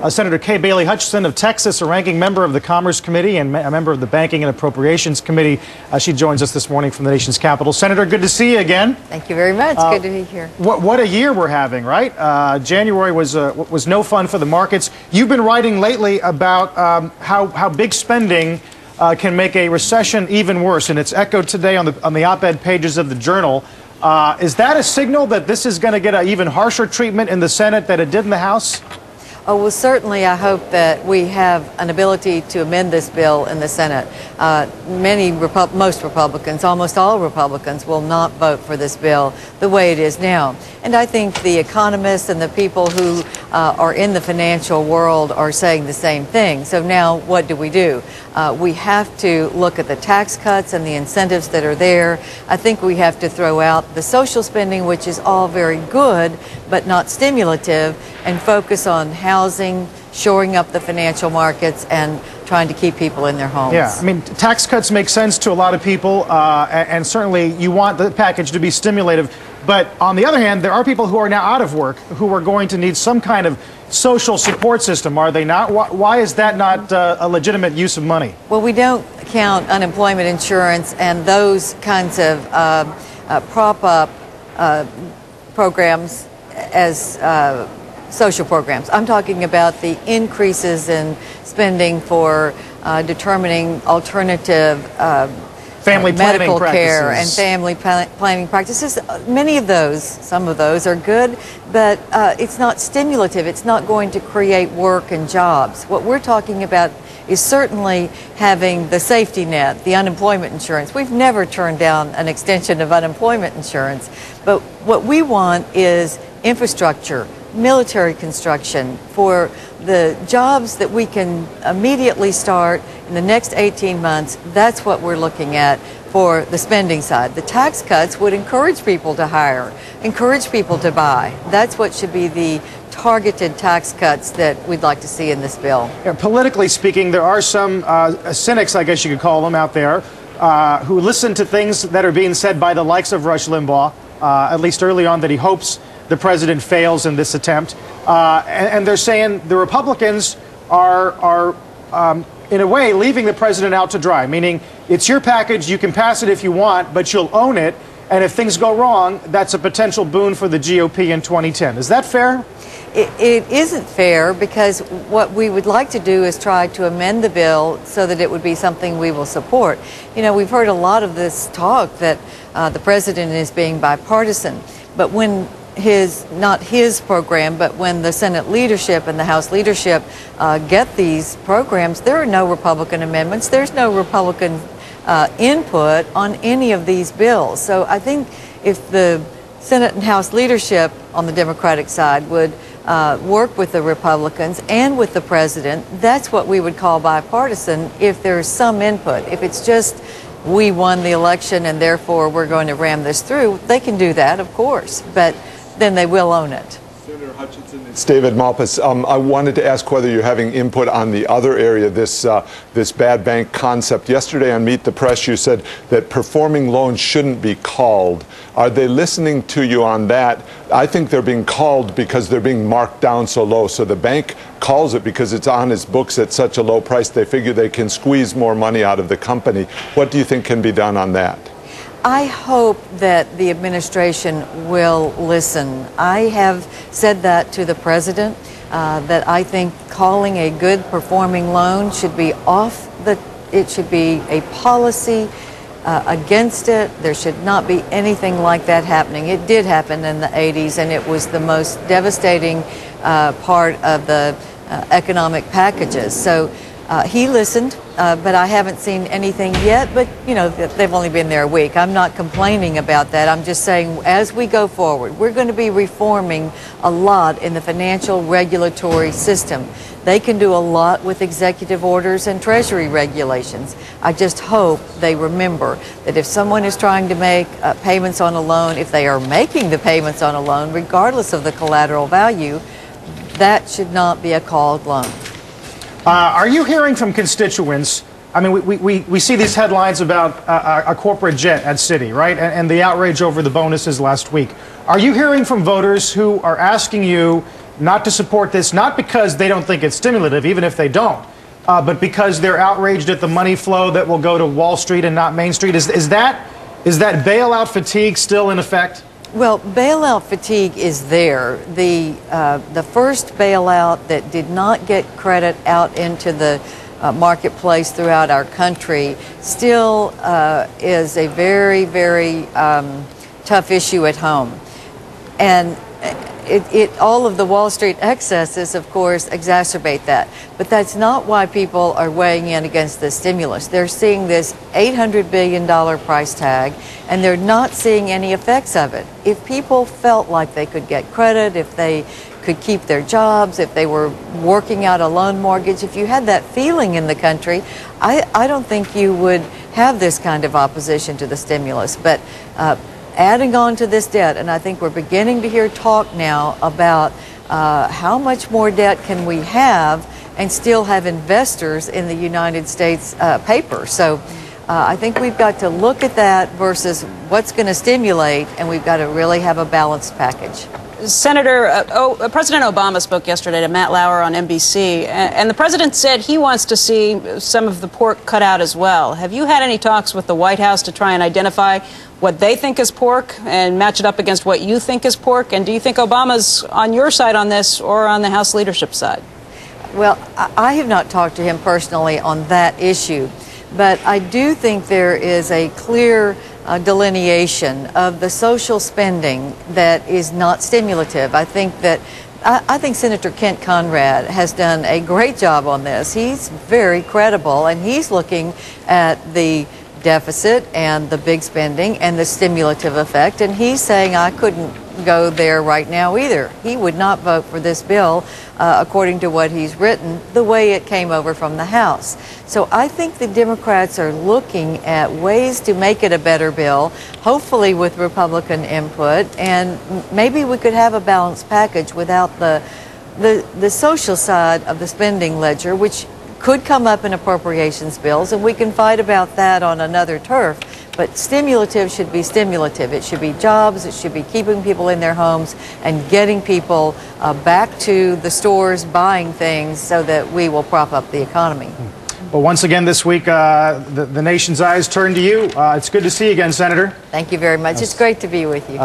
Senator Kay Bailey Hutchinson of Texas, a ranking member of the Commerce Committee and a member of the Banking and Appropriations Committee. She joins us this morning from the nation's capital. Senator, good to see you again. Thank you very much. Good to be here. What a year we're having, right? January was no fun for the markets. You've been writing lately about how big spending can make a recession even worse, and it's echoed today on the op-ed pages of the Journal. Is that a signal that this is going to get an even harsher treatment in the Senate than it did in the House? Oh, well, certainly I hope that we have an ability to amend this bill in the Senate. Most Republicans, almost all Republicans, will not vote for this bill the way it is now. And I think the economists and the people who are in the financial world are saying the same thing. So now what do? We have to look at the tax cuts and the incentives that are there. I think we have to throw out the social spending, which is all very good, but not stimulative, and focus on housing, shoring up the financial markets, and trying to keep people in their homes. Yeah, I mean, tax cuts make sense to a lot of people, and certainly you want the package to be stimulative. But on the other hand, there are people who are now out of work who are going to need some kind of social support system, are they not? Why is that not a legitimate use of money? Well, we don't count unemployment insurance and those kinds of prop-up programs as social programs. I'm talking about the increases in spending for determining alternative family medical planning care and practices. family planning practices. Many of those, some of those are good, but it's not stimulative. It's not going to create work and jobs. What we're talking about is certainly having the safety net, the unemployment insurance. We've never turned down an extension of unemployment insurance, but what we want is infrastructure, military construction for the jobs that we can immediately start in the next 18 months. That's what we're looking at for the spending side. The tax cuts would encourage people to hire, encourage people to buy. That's what should be the targeted tax cuts that we'd like to see in this bill. Yeah, politically speaking, there are some cynics, I guess you could call them, out there who listen to things that are being said by the likes of Rush Limbaugh, at least early on, that he hopes the president fails in this attempt. And they're saying the Republicans are in a way, leaving the president out to dry, meaning it's your package, you can pass it if you want, but you'll own it, and if things go wrong, that's a potential boon for the GOP in 2010. Is that fair? It isn't fair, because what we would like to do is try to amend the bill so that it would be something we will support. You know, we've heard a lot of this talk that the president is being bipartisan, but when not his program, but when the Senate leadership and the House leadership get these programs, there are no Republican amendments. There's no Republican input on any of these bills. So I think if the Senate and House leadership on the Democratic side would work with the Republicans and with the president, that's what we would call bipartisan if there's some input. If it's just we won the election and therefore we're going to ram this through, they can do that, of course, but then they will own it. Senator Hutchinson, it's David Malpass. I wanted to ask whether you're having input on the other area, this bad bank concept. Yesterday on Meet the Press, you said that performing loans shouldn't be called. Are they listening to you on that? I think they're being called because they're being marked down so low. So the bank calls it because it's on its books at such a low price. They figure they can squeeze more money out of the company. What do you think can be done on that? I hope that the administration will listen. I have said that to the president, that I think calling a good performing loan should be it should be a policy against it. There should not be anything like that happening. It did happen in the 80s, and it was the most devastating part of the economic packages. So he listened, but I haven't seen anything yet. But, you know, they've only been there a week. I'm not complaining about that. I'm just saying as we go forward, we're going to be reforming a lot in the financial regulatory system. They can do a lot with executive orders and Treasury regulations. I just hope they remember that if someone is trying to make payments on a loan, if they are making the payments on a loan, regardless of the collateral value, that should not be a called loan. Are you hearing from constituents? I mean, we see these headlines about a corporate jet at Citi, right? And the outrage over the bonuses last week. Are you hearing from voters who are asking you, not to support this, not because they don't think it's stimulative, even if they don't, but because they're outraged at the money flow that will go to Wall Street and not Main Street. Is that bailout fatigue still in effect? Well, bailout fatigue is there. The first bailout that did not get credit out into the marketplace throughout our country still is a very, very tough issue at home. And all of the Wall Street excesses, of course, exacerbate that. But that's not why people are weighing in against the stimulus. They're seeing this $800 billion price tag, and they're not seeing any effects of it. If people felt like they could get credit, if they could keep their jobs, if they were working out a loan mortgage, if you had that feeling in the country, I don't think you would have this kind of opposition to the stimulus. But adding on to this debt, and I think we're beginning to hear talk now about how much more debt can we have and still have investors in the United States paper. So I think we've got to look at that versus what's going to stimulate, and we've got to really have a balanced package. Senator, President Obama spoke yesterday to Matt Lauer on NBC, and the president said he wants to see some of the pork cut out as well. Have you had any talks with the White House to try and identify what they think is pork and match it up against what you think is pork? And do you think Obama's on your side on this or on the House leadership side? Well, I have not talked to him personally on that issue, but I do think there is a clear delineation of the social spending that is not stimulative. I think Senator Kent Conrad has done a great job on this. He's very credible, and he's looking at the deficit and the big spending and the stimulative effect, and he's saying I couldn't go there right now either. He would not vote for this bill, according to what he's written, the way it came over from the House. So I think the Democrats are looking at ways to make it a better bill, hopefully with Republican input, and maybe we could have a balanced package without the social side of the spending ledger, which could come up in appropriations bills, and we can fight about that on another turf. But stimulative should be stimulative. It should be jobs, it should be keeping people in their homes and getting people back to the stores buying things so that we will prop up the economy. Well, once again this week, the nation's eyes turn to you. It's good to see you again, Senator. Thank you very much. It's great to be with you.